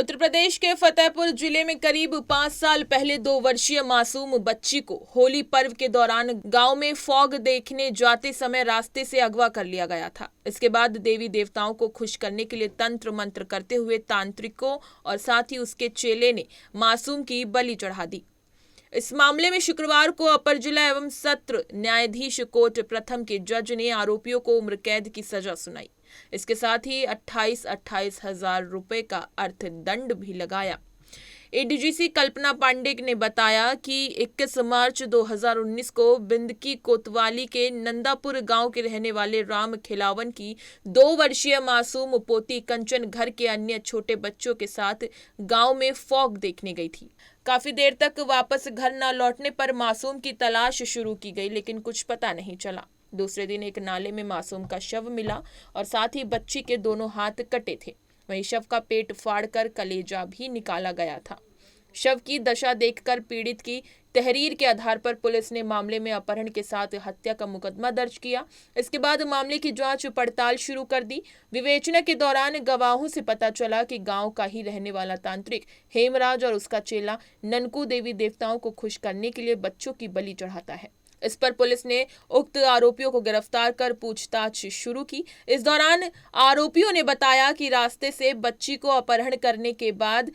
उत्तर प्रदेश के फतेहपुर जिले में करीब 5 साल पहले 2 वर्षीय मासूम बच्ची को होली पर्व के दौरान गांव में फॉग देखने जाते समय रास्ते से अगवा कर लिया गया था। इसके बाद देवी देवताओं को खुश करने के लिए तंत्र मंत्र करते हुए तांत्रिकों और साथ ही उसके चेले ने मासूम की बलि चढ़ा दी। इस मामले में शुक्रवार को अपर जिला एवं सत्र न्यायाधीश कोर्ट प्रथम के जज ने आरोपियों को उम्र कैद की सजा सुनाई। इसके साथ ही 28 हजार रुपए का अर्थदंड भी लगाया। एडीजीसी कल्पना पांडे ने बताया कि 21 मार्च 2019 को बिंदकी कोतवाली के नंदापुर गांव के रहने वाले राम खिलावन की 2 वर्षीय मासूम पोती कंचन घर के अन्य छोटे बच्चों के साथ गांव में फॉग देखने गई थी। काफी देर तक वापस घर न लौटने पर मासूम की तलाश शुरू की गई, लेकिन कुछ पता नहीं चला। दूसरे दिन एक नाले में मासूम का शव मिला और साथ ही बच्ची के दोनों हाथ कटे थे। वहीं शव का पेट फाड़कर कलेजा भी निकाला गया था। शव की दशा देखकर पीड़ित की तहरीर के आधार पर पुलिस ने मामले में अपहरण के साथ हत्या का मुकदमा दर्ज किया। इसके बाद मामले की जांच पड़ताल शुरू कर दी। विवेचना के दौरान गवाहों से पता चला कि गांव का ही रहने वाला तांत्रिक हेमराज और उसका चेला ननकू देवी देवताओं को खुश करने के लिए बच्चों की बलि चढ़ाता है। इस पर पुलिस ने उक्त आरोपियों को गिरफ्तार कर पूछताछ शुरू की। इस दौरान आरोपियों ने बताया कि रास्ते से बच्ची को अपहरण करने के बाद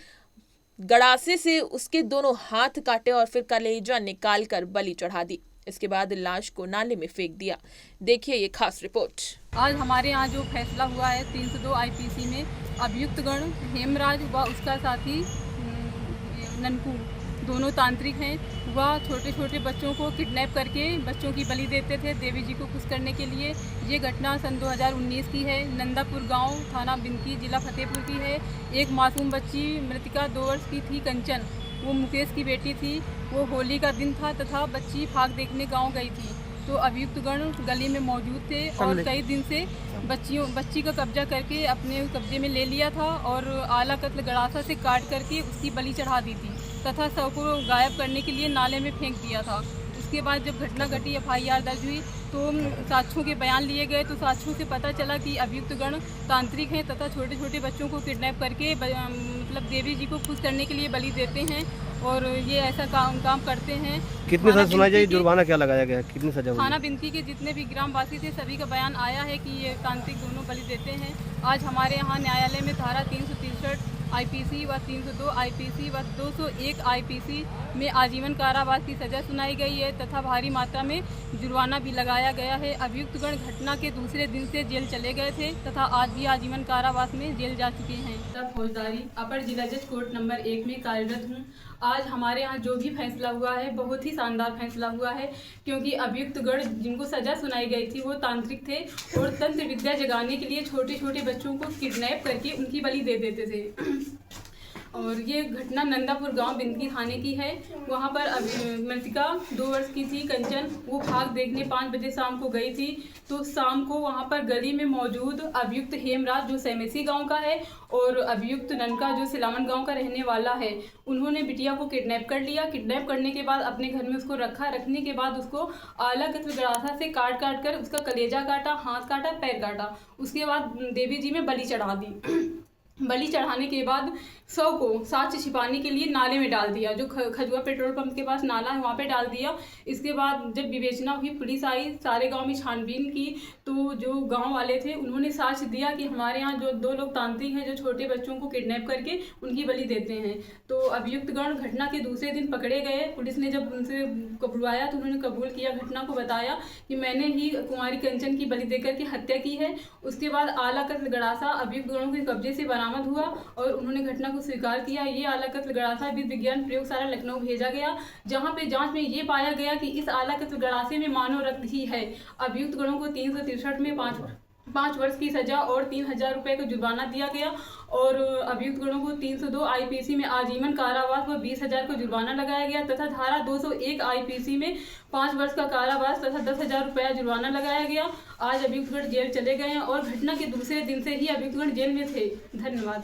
गड़ासे से उसके दोनों हाथ काटे और फिर कलेजा निकालकर बलि चढ़ा दी। इसके बाद लाश को नाले में फेंक दिया। देखिए ये खास रिपोर्ट। आज हमारे यहाँ जो फैसला हुआ है 302 आईपीसी में अभियुक्त गण हेमराज व उसका साथी ननकू दोनों तांत्रिक हैं। वह छोटे छोटे बच्चों को किडनैप करके बच्चों की बलि देते थे देवी जी को खुश करने के लिए। ये घटना सन 2019 की है। नंदापुर गांव, थाना बिंदकी, जिला फतेहपुर की है। एक मासूम बच्ची मृतिका 2 वर्ष की थी, कंचन, वो मुकेश की बेटी थी। वो होली का दिन था तथा बच्ची फाग देखने गाँव गई थी। तो अभियुक्त गण गली में मौजूद थे और कई दिन से बच्ची का कब्जा करके अपने कब्जे में ले लिया था और आला कत्ल गड़ासा से काट करके उसकी बलि चढ़ा दी थी तथा शव को गायब करने के लिए नाले में फेंक दिया था। उसके बाद जब घटना घटी, एफआईआर दर्ज हुई तो साक्ष्यों के बयान लिए गए तो साक्ष्यों से पता चला कि अभियुक्त गण तांत्रिक हैं तथा छोटे छोटे बच्चों को किडनैप करके मतलब देवी जी को खुश करने के लिए बलि देते हैं और ये ऐसा काम करते हैं। कितनी सजा सुनाई जाए? जुर्माना क्या लगाया गया? कितनी सजा? थाना बिंदकी के जितने भी ग्रामवासी थे सभी का बयान आया है कि ये तांत्रिक दोनों बलि देते हैं। आज हमारे यहाँ न्यायालय में धारा 363 आईपीसी व 302 आईपीसी व 201 आईपीसी में आजीवन कारावास की सजा सुनाई गई है तथा भारी मात्रा में जुर्माना भी लगाया गया है। अभियुक्त गण घटना के दूसरे दिन से जेल चले गए थे तथा आज भी आजीवन कारावास में जेल जा चुके हैं। फौजदारी अपर जिला जज कोर्ट नंबर 1 में कार्यरत हूँ। आज हमारे यहाँ जो भी फैसला हुआ है बहुत ही शानदार फैसला हुआ है, क्योंकि अभियुक्त गण जिनको सजा सुनाई गई थी वो तांत्रिक थे और तंत्र विद्या जगाने के लिए छोटे छोटे बच्चों को किडनैप करके उनकी बलि दे देते थे। और ये घटना नंदापुर गांव बिंदकी थाने की है। वहाँ पर मृतिका 2 वर्ष की थी, कंचन, वो फाग देखने 5 बजे शाम को गई थी। तो शाम को वहाँ पर गली में मौजूद अभियुक्त हेमराज जो सेमेसी गांव का है और अभियुक्त ननका जो सिलावन गांव का रहने वाला है, उन्होंने बिटिया को किडनैप कर लिया। किडनैप करने के बाद अपने घर में उसको रखा। रखने के बाद उसको आला कत्ल गड़ासा से काट कर उसका कलेजा काटा, हाथ काटा, पैर काटा। उसके बाद देवी जी में बलि चढ़ा दी। बलि चढ़ाने के बाद शव को साक्ष्य छिपाने के लिए नाले में डाल दिया, जो खजुआ पेट्रोल पंप के पास नाला है वहाँ पे डाल दिया। इसके बाद जब विवेचना हुई, पुलिस आई, सारे गांव में छानबीन की, तो जो गांव वाले थे उन्होंने साक्ष्य दिया कि हमारे यहाँ जो 2 लोग तांत्रिक हैं जो छोटे बच्चों को किडनैप करके उनकी बलि देते हैं। तो अभियुक्त गण घटना के दूसरे दिन पकड़े गए। पुलिस ने जब उनसे कबुलवाया तो उन्होंने कबूल किया, घटना को बताया कि मैंने ही कुमारी कंचन की बलि देकर के हत्या की है। उसके बाद आला कत्ल गड़ासा अभियुक्त गणों के कब्जे से बरामद हुआ और उन्होंने घटना को स्वीकार किया। ये आला कत्ल गड़ासा विधि विज्ञान प्रयोगशाला लखनऊ भेजा गया, जहां पे जांच में ये पाया गया कि इस आला कत्ल गड़ासे में मानव रक्त ही है। अभियुक्त गणों को 363 में 5 वर्ष की सजा और 3000 रुपये का जुर्माना दिया गया और अभियुक्त गणों को 302 आईपीसी में आजीवन कारावास व 20,000 का जुर्माना लगाया गया तथा धारा 201 आईपीसी में 5 वर्ष का कारावास तथा 10,000 रुपया जुर्माना लगाया गया। आज अभियुक्त गण जेल चले गए हैं और घटना के दूसरे दिन से ही अभियुक्त गण जेल में थे। धन्यवाद।